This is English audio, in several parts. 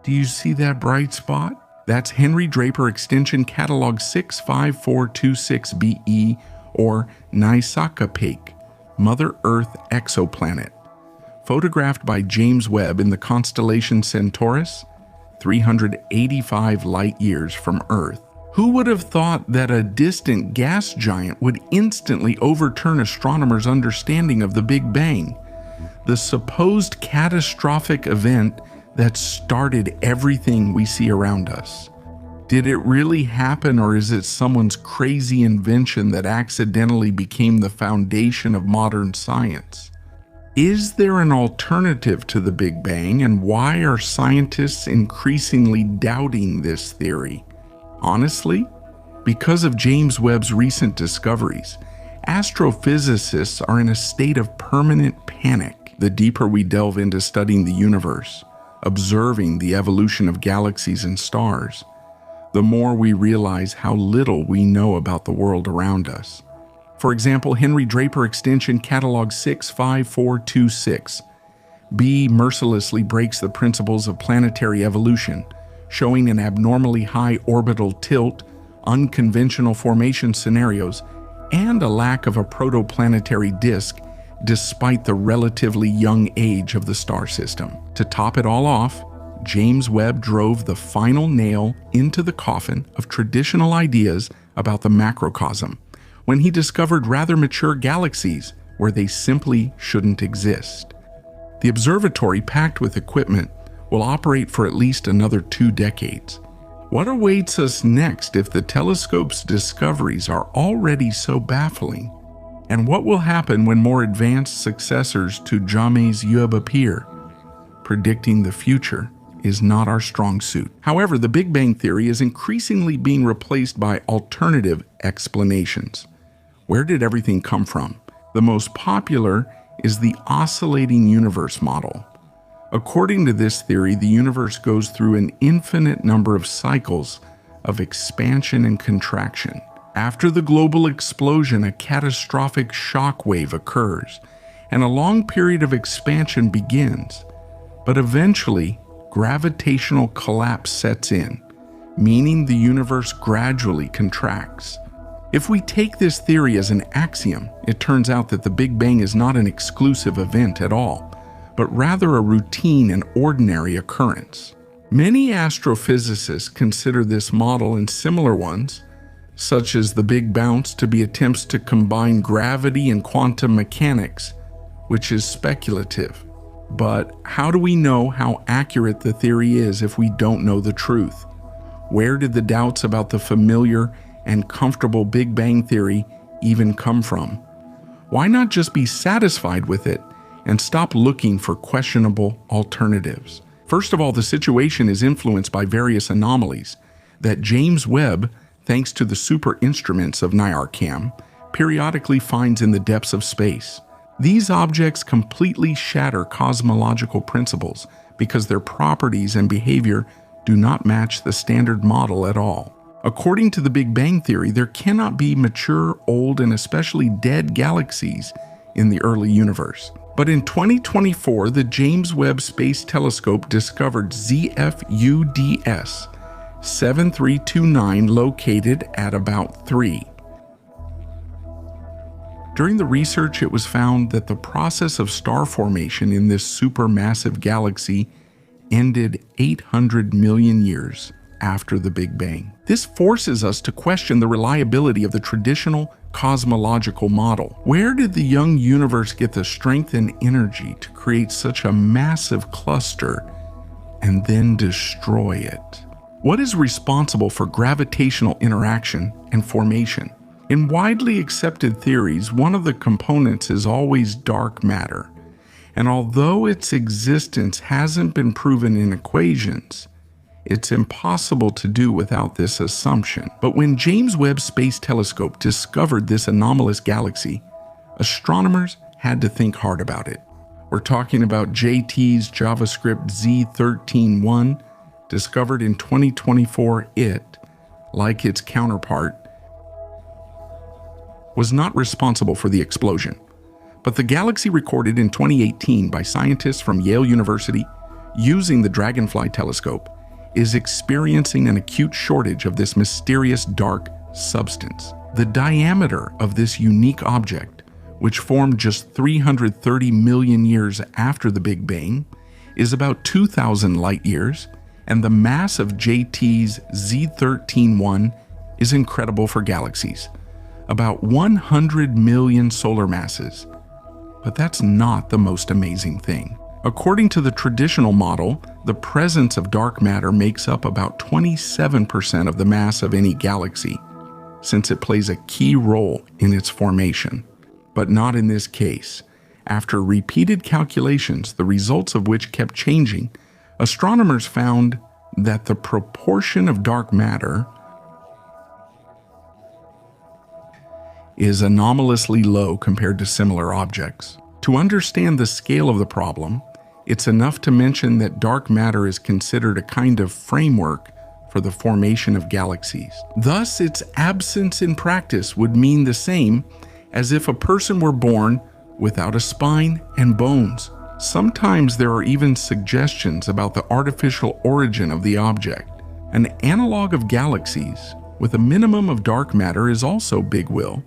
Do you see that bright spot? That's Henry Draper Extension Catalog 65426BE, or Nisakapake, Mother Earth exoplanet, photographed by James Webb in the constellation Centaurus, 385 light-years from Earth. Who would have thought that a distant gas giant would instantly overturn astronomers' understanding of the Big Bang, the supposed catastrophic event that started everything we see around us? Did it really happen, or is it someone's crazy invention that accidentally became the foundation of modern science? Is there an alternative to the Big Bang, and why are scientists increasingly doubting this theory? Honestly, because of James Webb's recent discoveries, astrophysicists are in a state of permanent panic. The deeper we delve into studying the universe, observing the evolution of galaxies and stars, the more we realize how little we know about the world around us. For example, Henry Draper Extension Catalog 65426B mercilessly breaks the principles of planetary evolution, showing an abnormally high orbital tilt, unconventional formation scenarios, and a lack of a protoplanetary disk despite the relatively young age of the star system. To top it all off, James Webb drove the final nail into the coffin of traditional ideas about the macrocosm when he discovered rather mature galaxies where they simply shouldn't exist. The observatory, packed with equipment, will operate for at least another 2 decades. What awaits us next if the telescope's discoveries are already so baffling? And what will happen when more advanced successors to James Webb appear? Predicting the future is not our strong suit. However, the Big Bang Theory is increasingly being replaced by alternative explanations. Where did everything come from? The most popular is the oscillating universe model. According to this theory, the universe goes through an infinite number of cycles of expansion and contraction. After the global explosion, a catastrophic shock wave occurs, and a long period of expansion begins. But eventually, gravitational collapse sets in, meaning the universe gradually contracts. If we take this theory as an axiom, it turns out that the Big Bang is not an exclusive event at all, but rather a routine and ordinary occurrence. Many astrophysicists consider this model and similar ones, such as the Big Bounce, to be attempts to combine gravity and quantum mechanics, which is speculative. But how do we know how accurate the theory is if we don't know the truth? Where did the doubts about the familiar and comfortable Big Bang Theory even come from? Why not just be satisfied with it and stop looking for questionable alternatives? First of all, the situation is influenced by various anomalies that James Webb, thanks to the super instruments of NIRCam, periodically finds in the depths of space. These objects completely shatter cosmological principles because their properties and behavior do not match the standard model at all. According to the Big Bang Theory, there cannot be mature, old, and especially dead galaxies in the early universe. But in 2024, the James Webb Space Telescope discovered ZFUDS 7329 located at about 3. During the research, it was found that the process of star formation in this supermassive galaxy ended 800 million years after the Big Bang. This forces us to question the reliability of the traditional cosmological model. Where did the young universe get the strength and energy to create such a massive cluster and then destroy it? What is responsible for gravitational interaction and formation? In widely accepted theories, one of the components is always dark matter, and although its existence hasn't been proven in equations, it's impossible to do without this assumption. But when James Webb Space Telescope discovered this anomalous galaxy, astronomers had to think hard about it. We're talking about JT's JavaScript Z13.1, discovered in 2024. It, like its counterpart, was not responsible for the explosion. But the galaxy recorded in 2018 by scientists from Yale University using the Dragonfly telescope is experiencing an acute shortage of this mysterious dark substance. The diameter of this unique object, which formed just 330 million years after the Big Bang, is about 2,000 light-years, and the mass of JT's Z13-1 is incredible for galaxies, about 100 million solar masses. But that's not the most amazing thing. According to the traditional model, the presence of dark matter makes up about 27% of the mass of any galaxy, since it plays a key role in its formation. But not in this case. After repeated calculations, the results of which kept changing, astronomers found that the proportion of dark matter is anomalously low compared to similar objects. To understand the scale of the problem, it's enough to mention that dark matter is considered a kind of framework for the formation of galaxies. Thus, its absence in practice would mean the same as if a person were born without a spine and bones. Sometimes there are even suggestions about the artificial origin of the object. An analog of galaxies with a minimum of dark matter is also Big Will,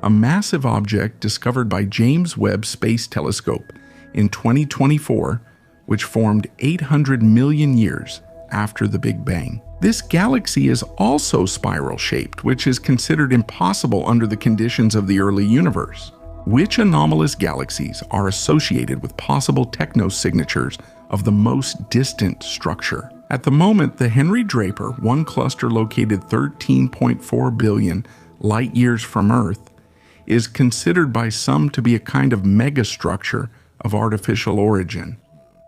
a massive object discovered by James Webb Space Telescope in 2024, which formed 800 million years after the Big Bang. This galaxy is also spiral-shaped, which is considered impossible under the conditions of the early universe. Which anomalous galaxies are associated with possible technosignatures of the most distant structure? At the moment, the Henry Draper, one cluster located 13.4 billion light-years from Earth, is considered by some to be a kind of megastructure of artificial origin.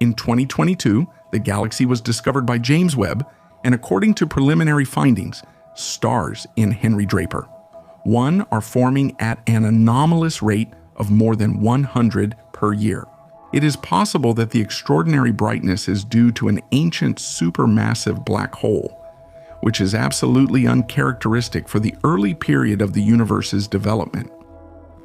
In 2022, the galaxy was discovered by James Webb, and according to preliminary findings, stars in Henry Draper 1 are forming at an anomalous rate of more than 100 per year. It is possible that the extraordinary brightness is due to an ancient supermassive black hole, which is absolutely uncharacteristic for the early period of the universe's development.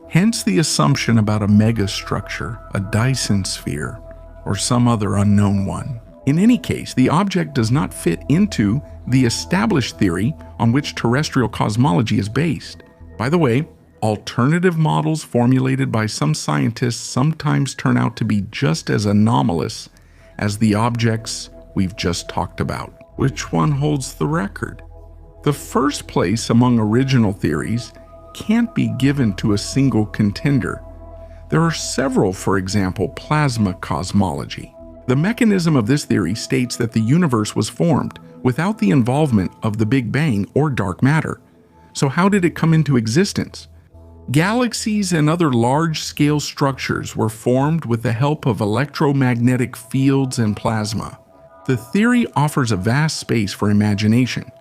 Hence the assumption about a megastructure, a Dyson sphere, or some other unknown one. In any case, the object does not fit into the established theory on which terrestrial cosmology is based. By the way, alternative models formulated by some scientists sometimes turn out to be just as anomalous as the objects we've just talked about. Which one holds the record? The first place among original theories can't be given to a single contender. There are several, for example, plasma cosmology. The mechanism of this theory states that the universe was formed without the involvement of the Big Bang or dark matter. So how did it come into existence? Galaxies and other large-scale structures were formed with the help of electromagnetic fields and plasma. The theory offers a vast space for imagination,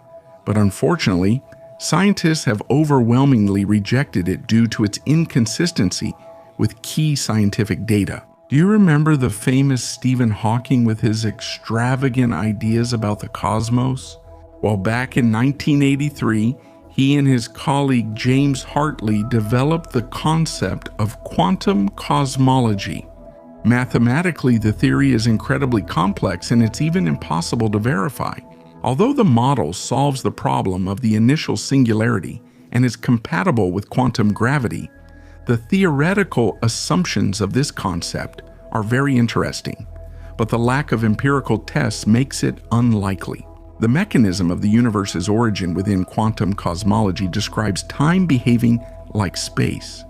but unfortunately, scientists have overwhelmingly rejected it due to its inconsistency with key scientific data. Do you remember the famous Stephen Hawking with his extravagant ideas about the cosmos? Well, back in 1983, he and his colleague James Hartley developed the concept of quantum cosmology. Mathematically, the theory is incredibly complex and it's even impossible to verify. Although the model solves the problem of the initial singularity and is compatible with quantum gravity, the theoretical assumptions of this concept are very interesting, but the lack of empirical tests makes it unlikely. The mechanism of the universe's origin within quantum cosmology describes time behaving like space.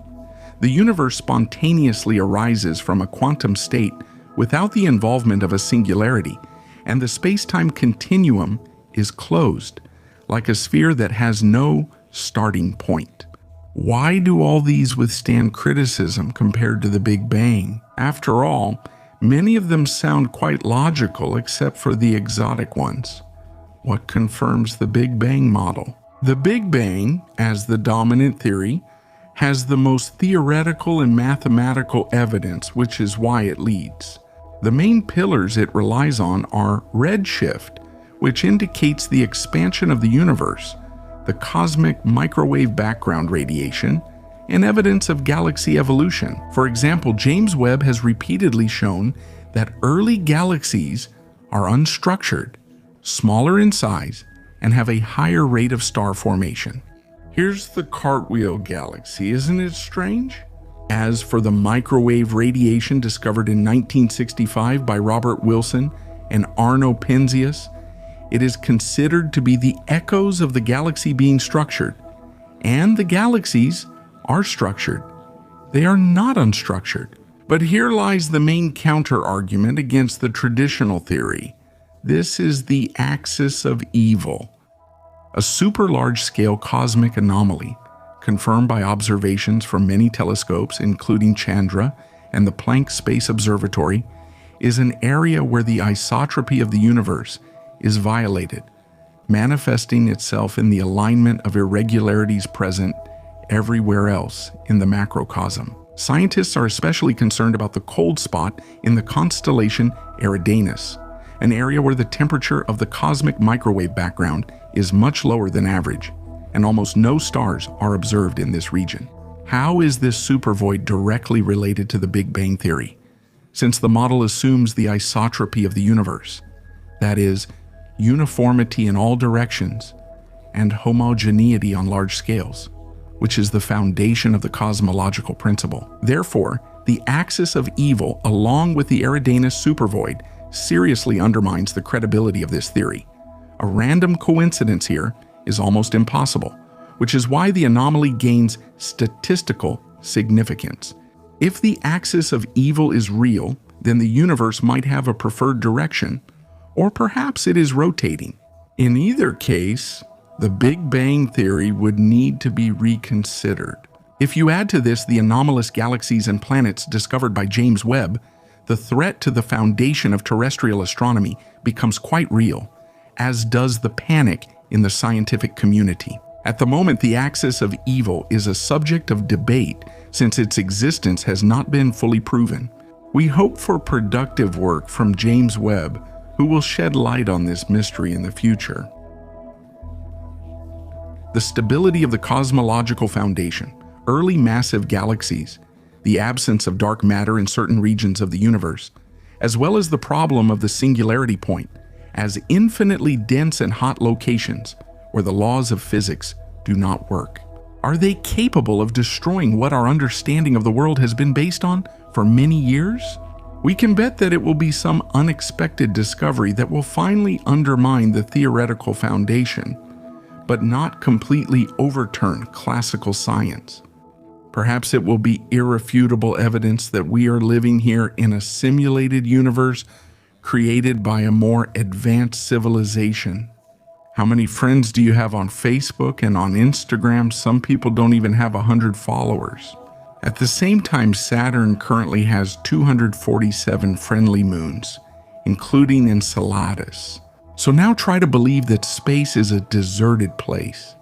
The universe spontaneously arises from a quantum state without the involvement of a singularity, and the space-time continuum is closed, like a sphere that has no starting point. Why do all these withstand criticism compared to the Big Bang? After all, many of them sound quite logical except for the exotic ones. What confirms the Big Bang model? The Big Bang, as the dominant theory, has the most theoretical and mathematical evidence, which is why it leads. The main pillars it relies on are redshift, which indicates the expansion of the universe, the cosmic microwave background radiation, and evidence of galaxy evolution. For example, James Webb has repeatedly shown that early galaxies are unstructured, smaller in size, and have a higher rate of star formation. Here's the cartwheel galaxy, isn't it strange? As for the microwave radiation discovered in 1965 by Robert Wilson and Arno Penzias, it is considered to be the echoes of the galaxy being structured. And the galaxies are structured. They are not unstructured. But here lies the main counter-argument against the traditional theory. This is the axis of evil, a super large-scale cosmic anomaly confirmed by observations from many telescopes, including Chandra and the Planck Space Observatory, is an area where the isotropy of the universe is violated, manifesting itself in the alignment of irregularities present everywhere else in the macrocosm. Scientists are especially concerned about the cold spot in the constellation Eridanus, an area where the temperature of the cosmic microwave background is much lower than average, and almost no stars are observed in this region. How is this supervoid directly related to the Big Bang Theory, since the model assumes the isotropy of the universe, that is, uniformity in all directions and homogeneity on large scales, which is the foundation of the cosmological principle. Therefore, the axis of evil, along with the Eridanus supervoid, seriously undermines the credibility of this theory. A random coincidence here is almost impossible, which is why the anomaly gains statistical significance. If the axis of evil is real, then the universe might have a preferred direction, or perhaps it is rotating. In either case, the Big Bang Theory would need to be reconsidered. If you add to this the anomalous galaxies and planets discovered by James Webb, the threat to the foundation of terrestrial astronomy becomes quite real, as does the panic in the scientific community. At the moment, the axis of evil is a subject of debate since its existence has not been fully proven. We hope for productive work from James Webb, who will shed light on this mystery in the future. The stability of the cosmological foundation, early massive galaxies, the absence of dark matter in certain regions of the universe, as well as the problem of the singularity point, as infinitely dense and hot locations where the laws of physics do not work. Are they capable of destroying what our understanding of the world has been based on for many years? We can bet that it will be some unexpected discovery that will finally undermine the theoretical foundation, but not completely overturn classical science. Perhaps it will be irrefutable evidence that we are living here in a simulated universe created by a more advanced civilization. How many friends do you have on Facebook and on Instagram? Some people don't even have 100 followers. At the same time, Saturn currently has 247 friendly moons, including Enceladus. So now try to believe that space is a deserted place.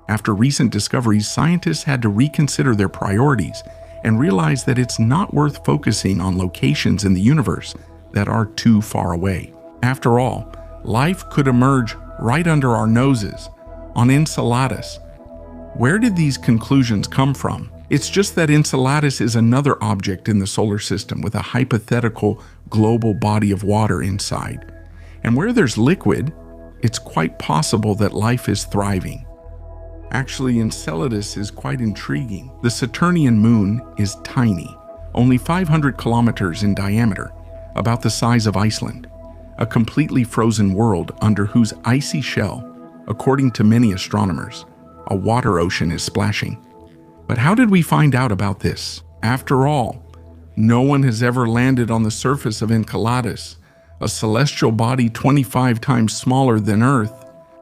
After recent discoveries, scientists had to reconsider their priorities and realize that it's not worth focusing on locations in the universe that are too far away. After all, life could emerge right under our noses, on Enceladus. Where did these conclusions come from? It's just that Enceladus is another object in the solar system with a hypothetical global body of water inside. And where there's liquid, it's quite possible that life is thriving. Actually, Enceladus is quite intriguing. The Saturnian moon is tiny, only 500 kilometers in diameter, about the size of Iceland, a completely frozen world under whose icy shell, according to many astronomers, a water ocean is splashing. But how did we find out about this? After all, no one has ever landed on the surface of Enceladus, a celestial body 25 times smaller than Earth.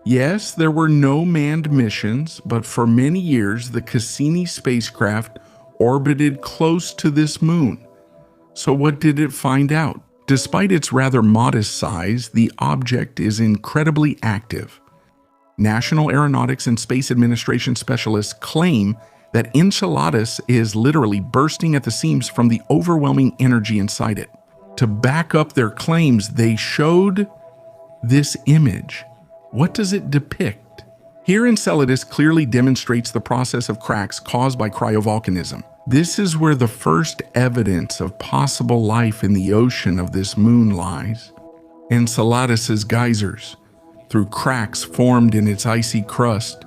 Yes, there were no manned missions, but for many years the Cassini spacecraft orbited close to this moon. So what did it find out? Despite its rather modest size, the object is incredibly active. National Aeronautics and Space Administration specialists claim that Enceladus is literally bursting at the seams from the overwhelming energy inside it. To back up their claims, they showed this image. What does it depict? Here, Enceladus clearly demonstrates the process of cracks caused by cryovolcanism. This is where the first evidence of possible life in the ocean of this moon lies. Enceladus's geysers, through cracks formed in its icy crust,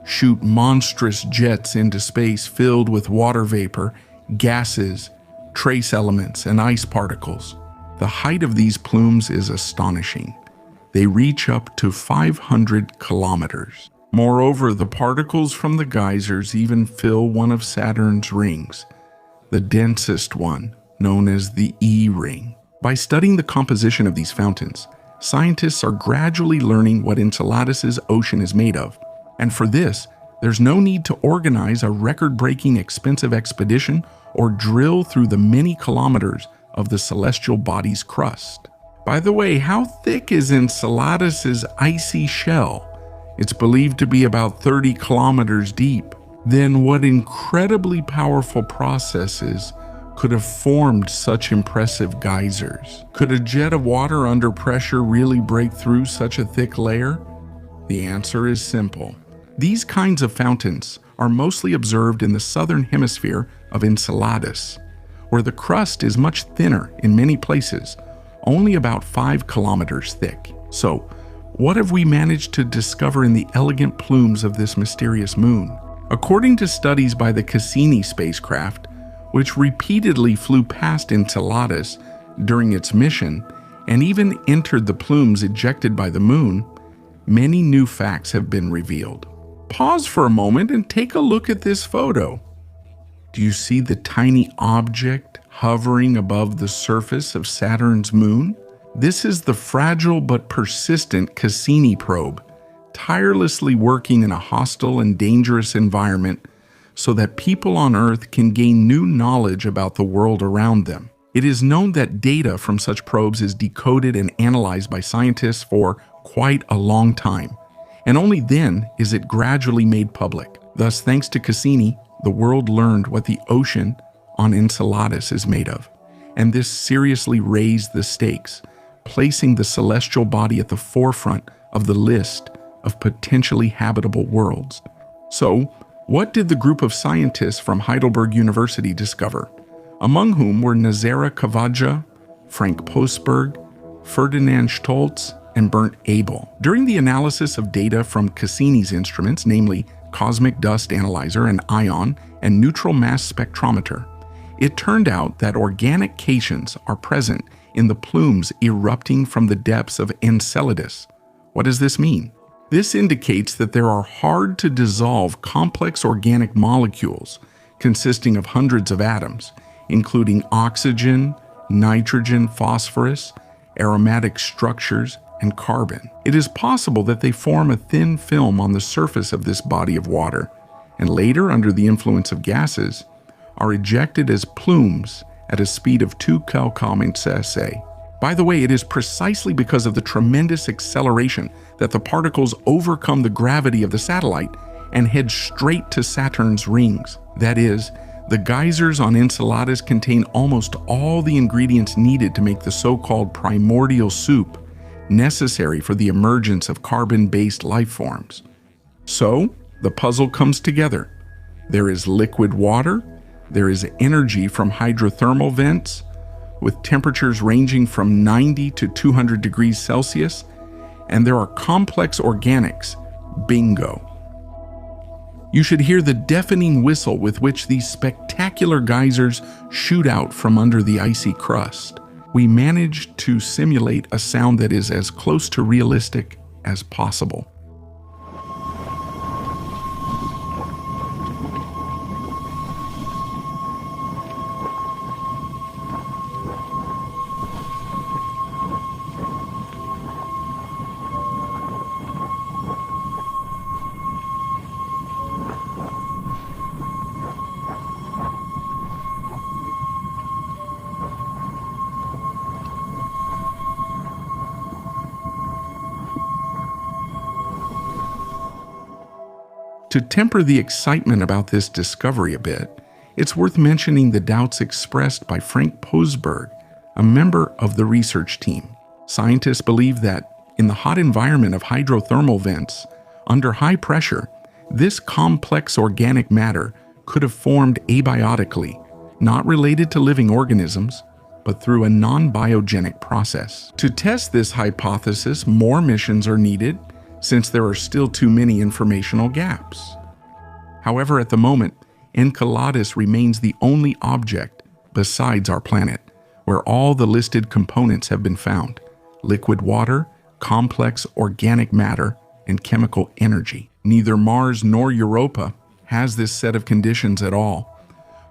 shoot monstrous jets into space filled with water vapor, gases, trace elements, and ice particles. The height of these plumes is astonishing. They reach up to 500 kilometers. Moreover, the particles from the geysers even fill one of Saturn's rings, the densest one, known as the E ring. By studying the composition of these fountains, scientists are gradually learning what Enceladus's ocean is made of. And for this, there's no need to organize a record-breaking expensive expedition or drill through the many kilometers of the celestial body's crust. By the way, how thick is Enceladus's icy shell? It's believed to be about 30 kilometers deep. Then what incredibly powerful processes could have formed such impressive geysers? Could a jet of water under pressure really break through such a thick layer? The answer is simple. These kinds of fountains are mostly observed in the southern hemisphere of Enceladus, where the crust is much thinner in many places, only about 5 kilometers thick. So, what have we managed to discover in the elegant plumes of this mysterious moon? According to studies by the Cassini spacecraft, which repeatedly flew past Enceladus during its mission and even entered the plumes ejected by the moon, many new facts have been revealed. Pause for a moment and take a look at this photo. Do you see the tiny object hovering above the surface of Saturn's moon? This is the fragile but persistent Cassini probe, tirelessly working in a hostile and dangerous environment so that people on Earth can gain new knowledge about the world around them. It is known that data from such probes is decoded and analyzed by scientists for quite a long time, and only then is it gradually made public. Thus, thanks to Cassini, the world learned what the ocean on Enceladus is made of, and this seriously raised the stakes, placing the celestial body at the forefront of the list of potentially habitable worlds. So, what did the group of scientists from Heidelberg University discover, among whom were Nazara Kavaja, Frank Postberg, Ferdinand Stolz, and Bernd Abel? During the analysis of data from Cassini's instruments, namely Cosmic Dust Analyzer and Ion and Neutral Mass Spectrometer, it turned out that organic cations are present in the plumes erupting from the depths of Enceladus. What does this mean? This indicates that there are hard-to-dissolve complex organic molecules consisting of hundreds of atoms, including oxygen, nitrogen, phosphorus, aromatic structures, and carbon. It is possible that they form a thin film on the surface of this body of water, and later, under the influence of gases, are ejected as plumes at a speed of 2 km/s. By the way, it is precisely because of the tremendous acceleration that the particles overcome the gravity of the satellite and head straight to Saturn's rings. That is, the geysers on Enceladus contain almost all the ingredients needed to make the so-called primordial soup necessary for the emergence of carbon-based life forms. So, the puzzle comes together. There is liquid water, there is energy from hydrothermal vents, with temperatures ranging from 90 to 200 degrees Celsius, and there are complex organics. Bingo. You should hear the deafening whistle with which these spectacular geysers shoot out from under the icy crust. We managed to simulate a sound that is as close to realistic as possible. To temper the excitement about this discovery a bit, it's worth mentioning the doubts expressed by Frank Postberg, a member of the research team. Scientists believe that, in the hot environment of hydrothermal vents, under high pressure, this complex organic matter could have formed abiotically, not related to living organisms, but through a non-biogenic process. To test this hypothesis, more missions are needed, since there are still too many informational gaps. However, at the moment, Enceladus remains the only object besides our planet where all the listed components have been found: liquid water, complex organic matter, and chemical energy. Neither Mars nor Europa has this set of conditions at all.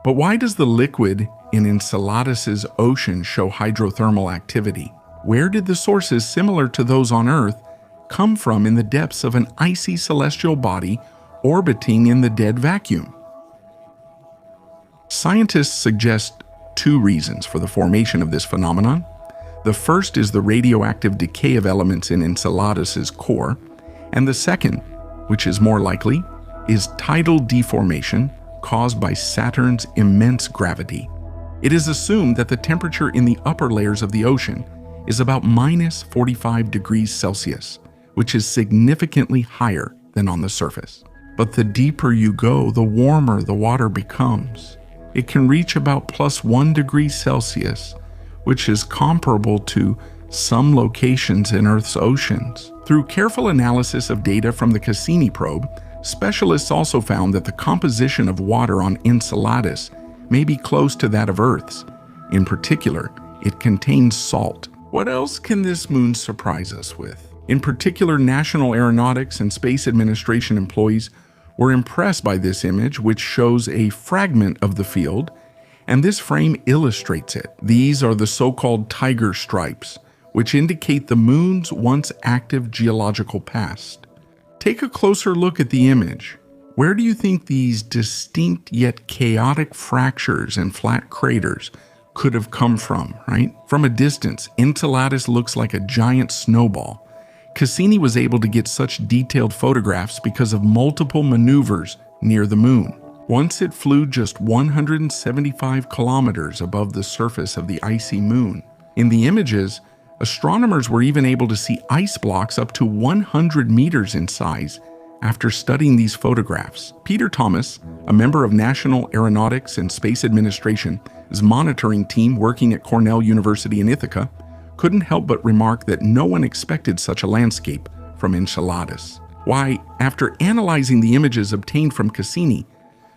But why does the liquid in Enceladus's ocean show hydrothermal activity? Where did the sources similar to those on Earth come from in the depths of an icy celestial body orbiting in the dead vacuum? Scientists suggest two reasons for the formation of this phenomenon. The first is the radioactive decay of elements in Enceladus's core, and the second, which is more likely, is tidal deformation caused by Saturn's immense gravity. It is assumed that the temperature in the upper layers of the ocean is about minus 45 degrees Celsius, which is significantly higher than on the surface. But the deeper you go, the warmer the water becomes. It can reach about plus 1 degree Celsius, which is comparable to some locations in Earth's oceans. Through careful analysis of data from the Cassini probe, specialists also found that the composition of water on Enceladus may be close to that of Earth's. In particular, it contains salt. What else can this moon surprise us with? In particular, National Aeronautics and Space Administration employees were impressed by this image, which shows a fragment of the field, and this frame illustrates it. These are the so-called tiger stripes, which indicate the moon's once active geological past. Take a closer look at the image. Where do you think these distinct yet chaotic fractures and flat craters could have come from, right? From a distance, Enceladus looks like a giant snowball. Cassini was able to get such detailed photographs because of multiple maneuvers near the moon. Once it flew just 175 kilometers above the surface of the icy moon. In the images, astronomers were even able to see ice blocks up to 100 meters in size after studying these photographs. Peter Thomas, a member of National Aeronautics and Space Administration's monitoring team working at Cornell University in Ithaca, couldn't help but remark that no one expected such a landscape from Enceladus. Why, after analyzing the images obtained from Cassini,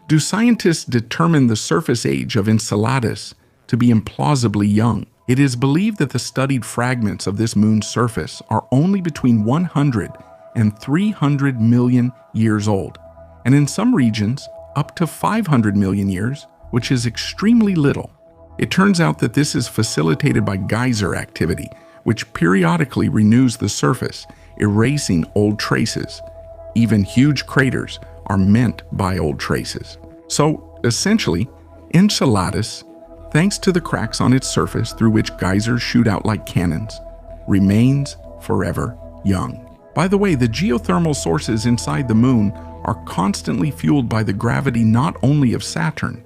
do scientists determine the surface age of Enceladus to be implausibly young? It is believed that the studied fragments of this moon's surface are only between 100 and 300 million years old, and in some regions, up to 500 million years, which is extremely little. It turns out that this is facilitated by geyser activity, which periodically renews the surface, erasing old traces. Even huge craters are meant by old traces. So, essentially, Enceladus, thanks to the cracks on its surface through which geysers shoot out like cannons, remains forever young. By the way, the geothermal sources inside the moon are constantly fueled by the gravity not only of Saturn,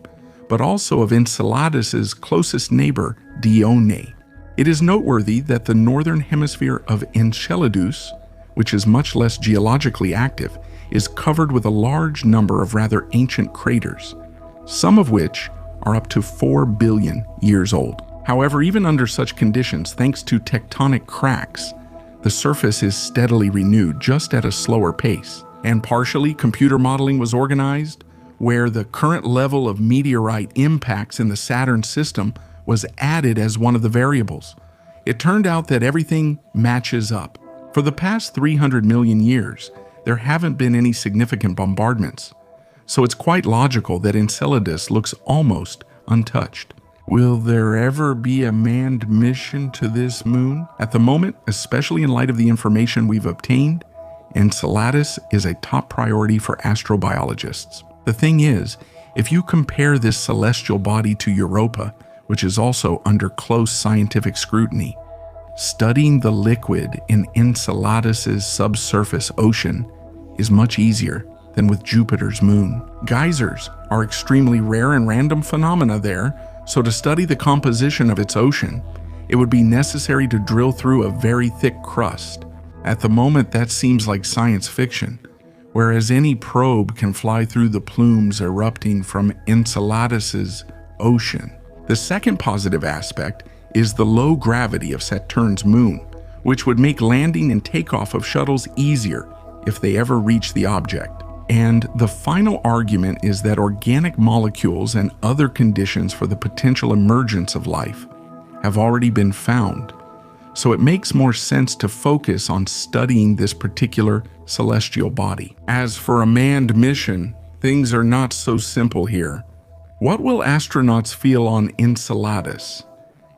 but also of Enceladus's closest neighbor, Dione. It is noteworthy that the northern hemisphere of Enceladus, which is much less geologically active, is covered with a large number of rather ancient craters, some of which are up to 4 billion years old. However, even under such conditions, thanks to tectonic cracks, the surface is steadily renewed, just at a slower pace. And partially, computer modeling was organized, where the current level of meteorite impacts in the Saturn system was added as one of the variables. It turned out that everything matches up. For the past 300 million years, there haven't been any significant bombardments, so it's quite logical that Enceladus looks almost untouched. Will there ever be a manned mission to this moon? At the moment, especially in light of the information we've obtained, Enceladus is a top priority for astrobiologists. The thing is, if you compare this celestial body to Europa, which is also under close scientific scrutiny, studying the liquid in Enceladus's subsurface ocean is much easier than with Jupiter's moon. Geysers are extremely rare and random phenomena there, so to study the composition of its ocean, it would be necessary to drill through a very thick crust. At the moment, that seems like science fiction, whereas any probe can fly through the plumes erupting from Enceladus's ocean. The second positive aspect is the low gravity of Saturn's moon, which would make landing and takeoff of shuttles easier if they ever reach the object. And the final argument is that organic molecules and other conditions for the potential emergence of life have already been found. So it makes more sense to focus on studying this particular celestial body. As for a manned mission, things are not so simple here. What will astronauts feel on Enceladus?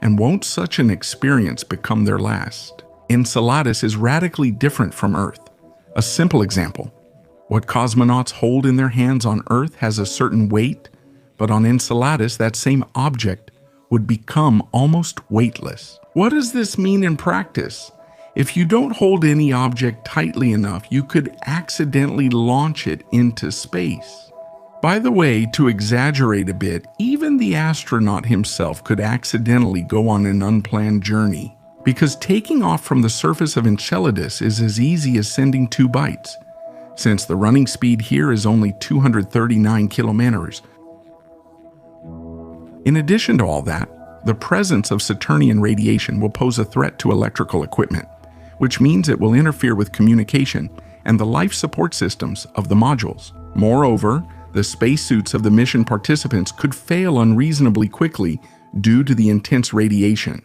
And won't such an experience become their last? Enceladus is radically different from Earth. A simple example: what cosmonauts hold in their hands on Earth has a certain weight, but on Enceladus, that same object would become almost weightless. What does this mean in practice? If you don't hold any object tightly enough, you could accidentally launch it into space. By the way, to exaggerate a bit, even the astronaut himself could accidentally go on an unplanned journey, because taking off from the surface of Enceladus is as easy as sending 2 bytes, since the running speed here is only 239 kilometers. In addition to all that, the presence of Saturnian radiation will pose a threat to electrical equipment, which means it will interfere with communication and the life support systems of the modules. Moreover, the spacesuits of the mission participants could fail unreasonably quickly due to the intense radiation,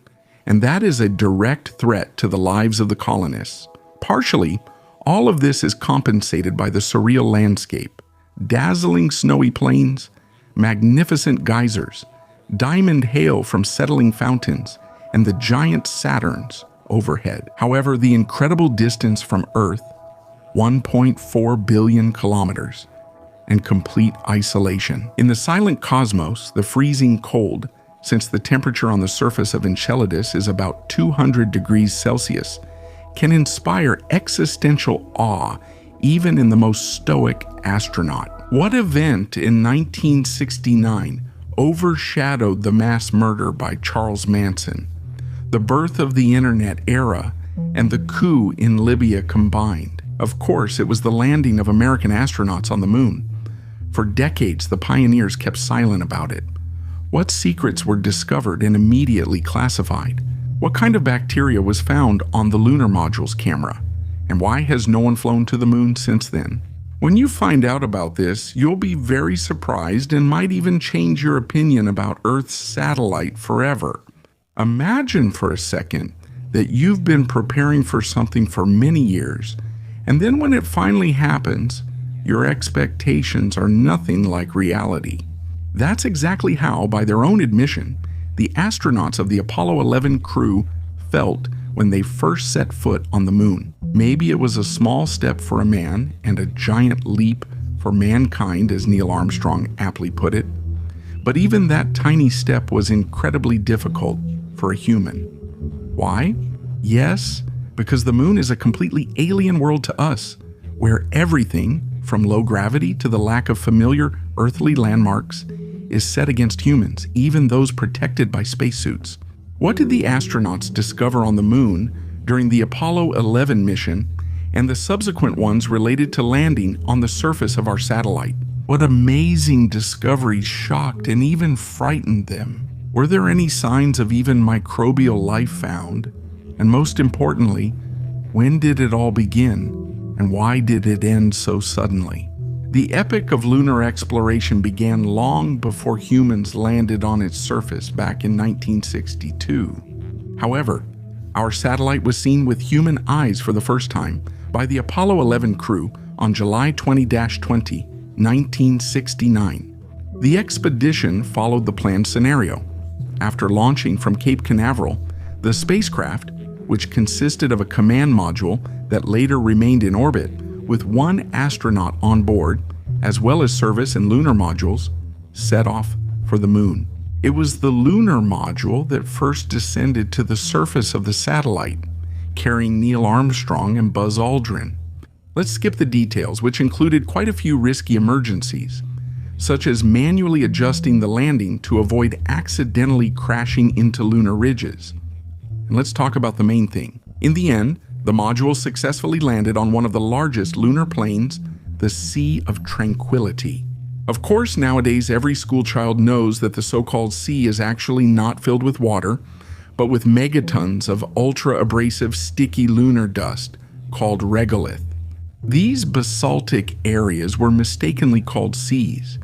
and that is a direct threat to the lives of the colonists. Partially, all of this is compensated by the surreal landscape: dazzling snowy plains, magnificent geysers, diamond hail from settling fountains, and the giant Saturns overhead. However, the incredible distance from Earth, 1.4 billion kilometers, and complete isolation. In the silent cosmos, the freezing cold, since the temperature on the surface of Enceladus is about 200 degrees Celsius, can inspire existential awe even in the most stoic astronaut. What event in 1969 overshadowed the mass murder by Charles Manson, the birth of the internet era, and the coup in Libya combined? Of course, it was the landing of American astronauts on the moon. For decades, the pioneers kept silent about it. What secrets were discovered and immediately classified? What kind of bacteria was found on the lunar module's camera? And why has no one flown to the moon since then? When you find out about this, you'll be very surprised and might even change your opinion about Earth's satellite forever. Imagine for a second that you've been preparing for something for many years, and then when it finally happens, your expectations are nothing like reality. That's exactly how, by their own admission, the astronauts of the Apollo 11 crew felt when they first set foot on the moon. Maybe it was a small step for a man and a giant leap for mankind, as Neil Armstrong aptly put it. But even that tiny step was incredibly difficult for a human. Why? Yes, because the moon is a completely alien world to us, where everything, from low gravity to the lack of familiar earthly landmarks, is set against humans, even those protected by spacesuits. What did the astronauts discover on the moon during the Apollo 11 mission and the subsequent ones related to landing on the surface of our satellite? What amazing discoveries shocked and even frightened them? Were there any signs of even microbial life found? And most importantly, when did it all begin? And why did it end so suddenly? The epic of lunar exploration began long before humans landed on its surface back in 1962. However, our satellite was seen with human eyes for the first time by the Apollo 11 crew on July 20-20, 1969. The expedition followed the planned scenario. After launching from Cape Canaveral, the spacecraft, which consisted of a command module that later remained in orbit with one astronaut on board, as well as service and lunar modules, set off for the moon. It was the lunar module that first descended to the surface of the satellite, carrying Neil Armstrong and Buzz Aldrin. Let's skip the details, which included quite a few risky emergencies, such as manually adjusting the landing to avoid accidentally crashing into lunar ridges. And let's talk about the main thing. In the end, the module successfully landed on one of the largest lunar plains, the Sea of Tranquility. Of course, nowadays every schoolchild knows that the so-called sea is actually not filled with water, but with megatons of ultra-abrasive sticky lunar dust called regolith. These basaltic areas were mistakenly called seas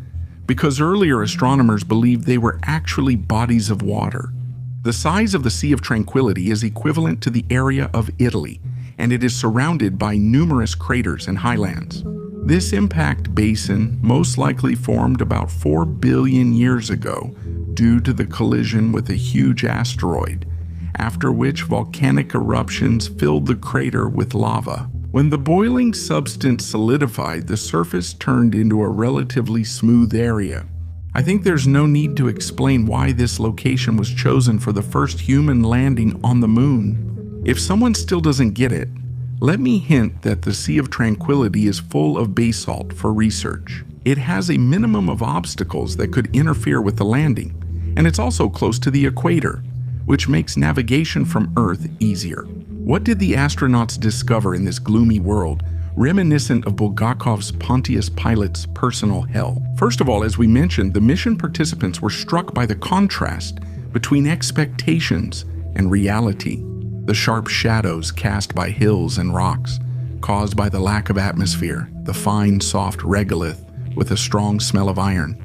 because earlier astronomers believed they were actually bodies of water. The size of the Sea of Tranquility is equivalent to the area of Italy, and it is surrounded by numerous craters and highlands. This impact basin most likely formed about 4 billion years ago due to the collision with a huge asteroid, after which volcanic eruptions filled the crater with lava. When the boiling substance solidified, the surface turned into a relatively smooth area. I think there's no need to explain why this location was chosen for the first human landing on the moon. If someone still doesn't get it, let me hint that the Sea of Tranquility is full of basalt for research. It has a minimum of obstacles that could interfere with the landing, and it's also close to the equator, which makes navigation from Earth easier. What did the astronauts discover in this gloomy world, reminiscent of Bulgakov's Pontius Pilot's personal hell? First of all, as we mentioned, the mission participants were struck by the contrast between expectations and reality. The sharp shadows cast by hills and rocks, caused by the lack of atmosphere, the fine, soft regolith with a strong smell of iron,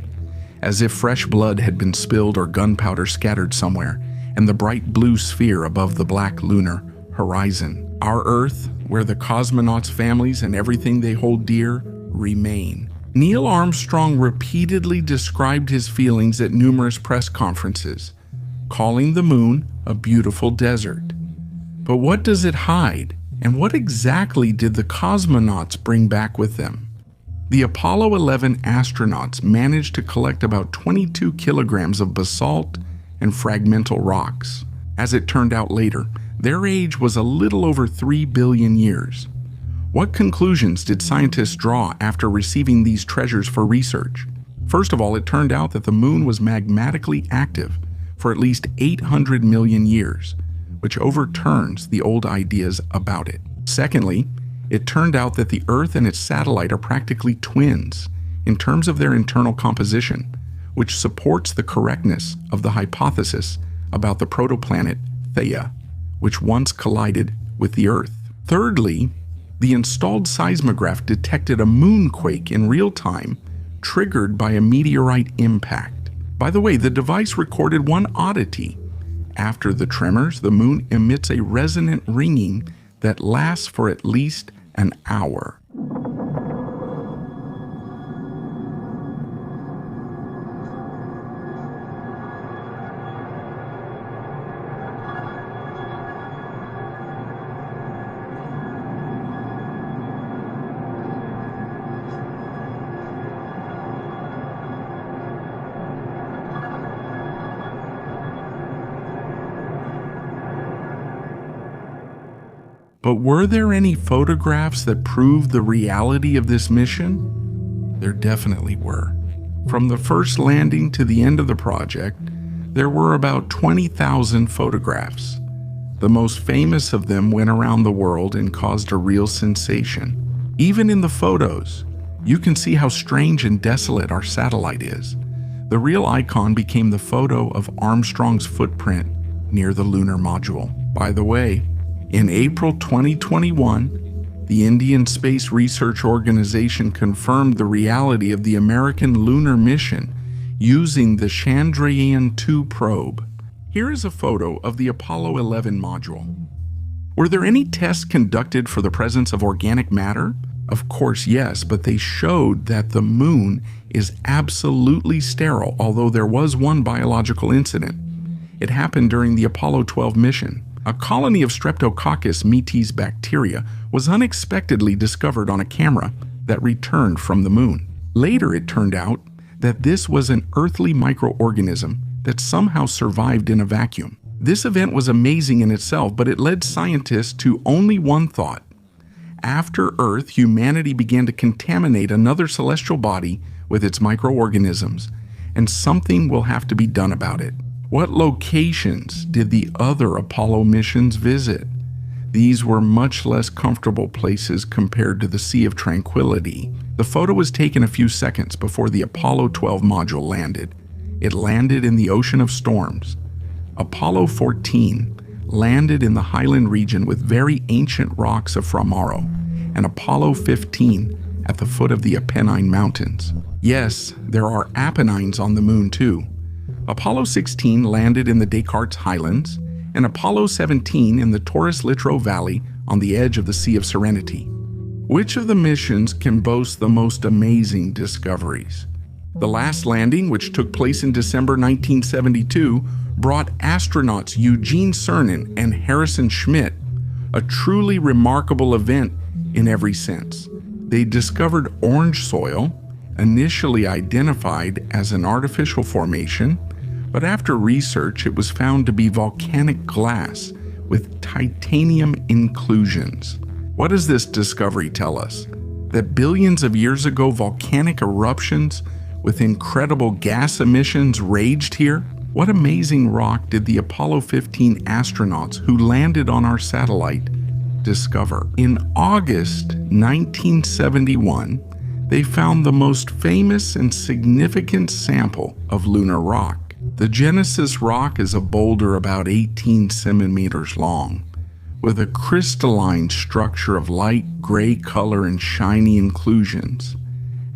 as if fresh blood had been spilled or gunpowder scattered somewhere, and the bright blue sphere above the black lunar horizon. Our Earth, where the cosmonauts' families and everything they hold dear remain. Neil Armstrong repeatedly described his feelings at numerous press conferences, calling the moon a beautiful desert. But what does it hide, and what exactly did the cosmonauts bring back with them? The Apollo 11 astronauts managed to collect about 22 kilograms of basalt and fragmental rocks. As it turned out later, their age was a little over 3 billion years. What conclusions did scientists draw after receiving these treasures for research? First of all, it turned out that the moon was magmatically active for at least 800 million years, which overturns the old ideas about it. Secondly, it turned out that the Earth and its satellite are practically twins in terms of their internal composition, which supports the correctness of the hypothesis about the protoplanet Theia, which once collided with the Earth. Thirdly, the installed seismograph detected a moonquake in real time, triggered by a meteorite impact. By the way, the device recorded one oddity. After the tremors, the moon emits a resonant ringing that lasts for at least an hour. But were there any photographs that proved the reality of this mission? There definitely were. From the first landing to the end of the project, there were about 20,000 photographs. The most famous of them went around the world and caused a real sensation. Even in the photos, you can see how strange and desolate our satellite is. The real icon became the photo of Armstrong's footprint near the lunar module. By the way, in April 2021, the Indian Space Research Organization confirmed the reality of the American lunar mission using the Chandrayaan-2 probe. Here is a photo of the Apollo 11 module. Were there any tests conducted for the presence of organic matter? Of course, yes, but they showed that the moon is absolutely sterile, although there was one biological incident. It happened during the Apollo 12 mission. A colony of Streptococcus mitis bacteria was unexpectedly discovered on a camera that returned from the moon. Later, it turned out that this was an earthly microorganism that somehow survived in a vacuum. This event was amazing in itself, but it led scientists to only one thought. After Earth, humanity began to contaminate another celestial body with its microorganisms, and something will have to be done about it. What locations did the other Apollo missions visit? These were much less comfortable places compared to the Sea of Tranquility. The photo was taken a few seconds before the Apollo 12 module landed. It landed in the Ocean of Storms, Apollo 14 landed in the highland region with very ancient rocks of Framaro, and Apollo 15 at the foot of the Apennine Mountains. Yes, there are Apennines on the moon too. Apollo 16 landed in the Descartes Highlands, and Apollo 17 in the Taurus-Littrow Valley on the edge of the Sea of Serenity. Which of the missions can boast the most amazing discoveries? The last landing, which took place in December 1972, brought astronauts Eugene Cernan and Harrison Schmitt, a truly remarkable event in every sense. They discovered orange soil, initially identified as an artificial formation, but after research it was found to be volcanic glass with titanium inclusions. What does this discovery tell us? That billions of years ago volcanic eruptions with incredible gas emissions raged here? What amazing rock did the Apollo 15 astronauts who landed on our satellite discover? In August 1971, they found the most famous and significant sample of lunar rock. The Genesis rock is a boulder about 18 centimeters long, with a crystalline structure of light gray color and shiny inclusions,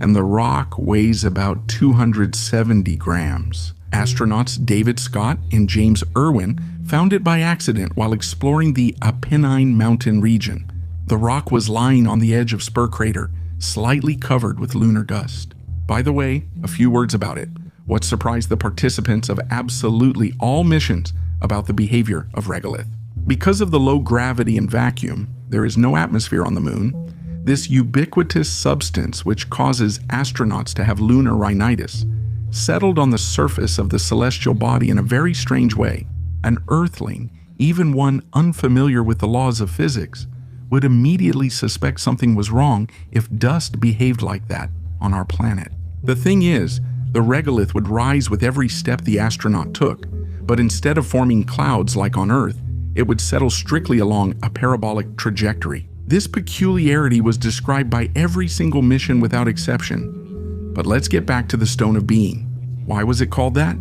and the rock weighs about 270 grams. Astronauts David Scott and James Irwin found it by accident while exploring the Apennine Mountain region. The rock was lying on the edge of Spur Crater, slightly covered with lunar dust. By the way, a few words about it. What surprised the participants of absolutely all missions about the behavior of regolith? Because of the low gravity and vacuum, there is no atmosphere on the moon. This ubiquitous substance, which causes astronauts to have lunar rhinitis, settled on the surface of the celestial body in a very strange way. An earthling, even one unfamiliar with the laws of physics, would immediately suspect something was wrong if dust behaved like that on our planet. The thing is, the regolith would rise with every step the astronaut took, but instead of forming clouds like on Earth, it would settle strictly along a parabolic trajectory. This peculiarity was described by every single mission without exception. But let's get back to the Stone of Being. Why was it called that?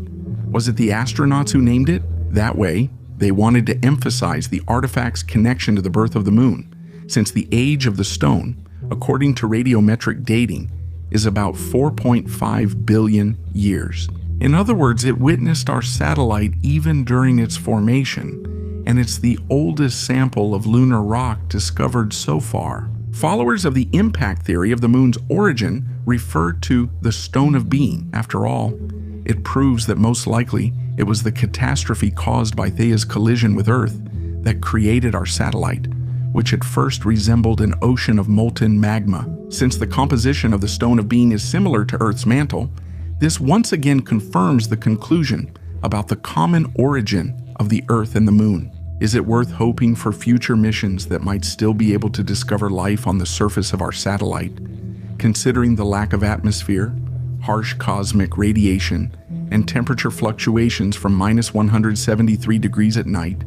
Was it the astronauts who named it? That way, they wanted to emphasize the artifact's connection to the birth of the moon, since the age of the stone, according to radiometric dating, is about 4.5 billion years. In other words, it witnessed our satellite even during its formation, and it's the oldest sample of lunar rock discovered so far. Followers of the impact theory of the moon's origin refer to the Stone of Being. After all, it proves that most likely it was the catastrophe caused by Thea's collision with Earth that created our satellite, which at first resembled an ocean of molten magma. Since the composition of the Stone of Being is similar to Earth's mantle, this once again confirms the conclusion about the common origin of the Earth and the Moon. Is it worth hoping for future missions that might still be able to discover life on the surface of our satellite, considering the lack of atmosphere, harsh cosmic radiation, and temperature fluctuations from -173 degrees at night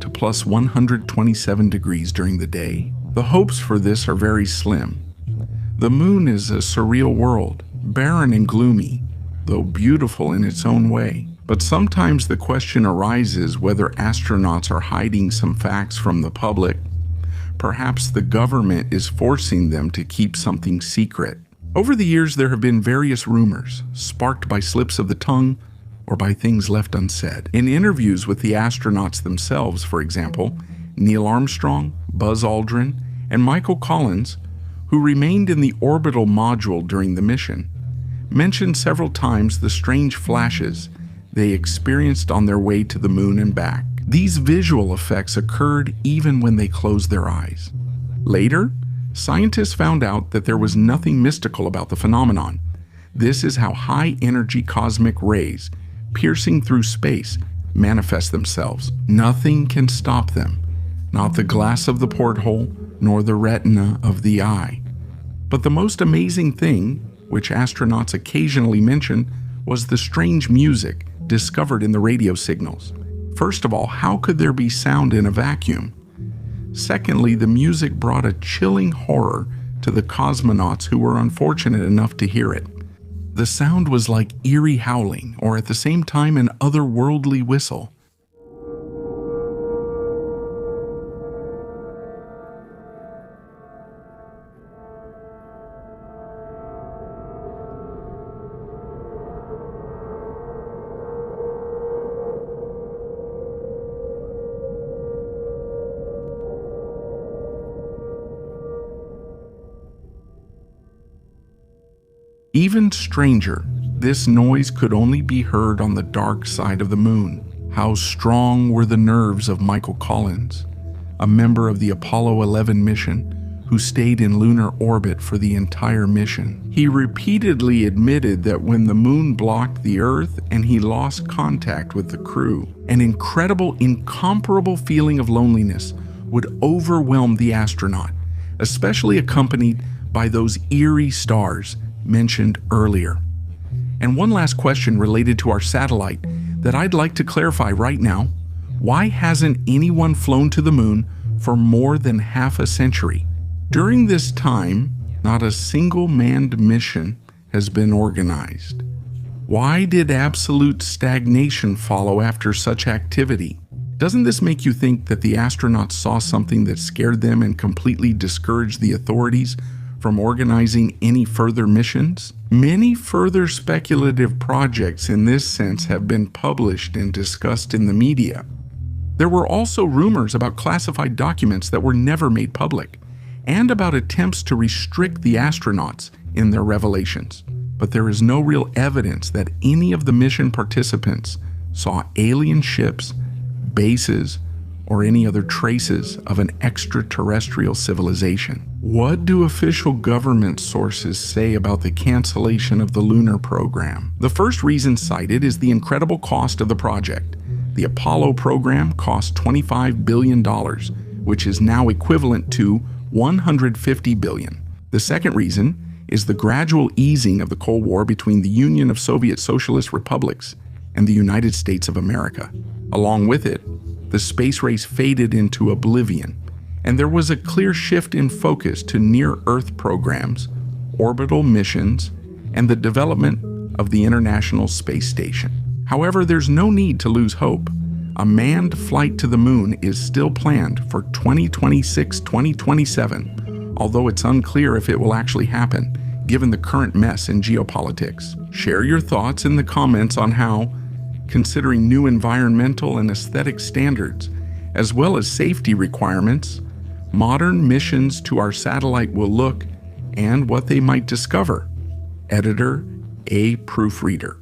to +127 degrees during the day? The hopes for this are very slim. The moon is a surreal world, barren and gloomy, though beautiful in its own way. But sometimes the question arises whether astronauts are hiding some facts from the public. Perhaps the government is forcing them to keep something secret. Over the years, there have been various rumors, sparked by slips of the tongue or by things left unsaid. In interviews with the astronauts themselves, for example, Neil Armstrong, Buzz Aldrin, and Michael Collins, who remained in the orbital module during the mission, mentioned several times the strange flashes they experienced on their way to the moon and back. These visual effects occurred even when they closed their eyes. Later, scientists found out that there was nothing mystical about the phenomenon. This is how high-energy cosmic rays, piercing through space, manifest themselves. Nothing can stop them, not the glass of the porthole, nor the retina of the eye. But the most amazing thing, which astronauts occasionally mention, was the strange music discovered in the radio signals. First of all, how could there be sound in a vacuum? Secondly, the music brought a chilling horror to the cosmonauts who were unfortunate enough to hear it. The sound was like eerie howling, or at the same time an otherworldly whistle. Even stranger, this noise could only be heard on the dark side of the moon. How strong were the nerves of Michael Collins, a member of the Apollo 11 mission who stayed in lunar orbit for the entire mission. He repeatedly admitted that when the moon blocked the Earth and he lost contact with the crew, an incredible, incomparable feeling of loneliness would overwhelm the astronaut, especially accompanied by those eerie stars mentioned earlier. And one last question related to our satellite that I'd like to clarify right now. Why hasn't anyone flown to the moon for more than half a century? During this time, not a single manned mission has been organized. Why did absolute stagnation follow after such activity? Doesn't this make you think that the astronauts saw something that scared them and completely discouraged the authorities from organizing any further missions? Many further speculative projects in this sense have been published and discussed in the media. There were also rumors about classified documents that were never made public, and about attempts to restrict the astronauts in their revelations. But there is no real evidence that any of the mission participants saw alien ships, bases, or any other traces of an extraterrestrial civilization. What do official government sources say about the cancellation of the lunar program? The first reason cited is the incredible cost of the project. The Apollo program cost $25 billion, which is now equivalent to $150 billion. The second reason is the gradual easing of the Cold War between the Union of Soviet Socialist Republics and the United States of America. Along with it, the space race faded into oblivion, and there was a clear shift in focus to near-Earth programs, orbital missions, and the development of the International Space Station. However, there's no need to lose hope. A manned flight to the moon is still planned for 2026-2027, although it's unclear if it will actually happen, given the current mess in geopolitics. Share your thoughts in the comments on how, considering new environmental and aesthetic standards, as well as safety requirements, modern missions to our satellite will look and what they might discover. Editor, A. Proofreader.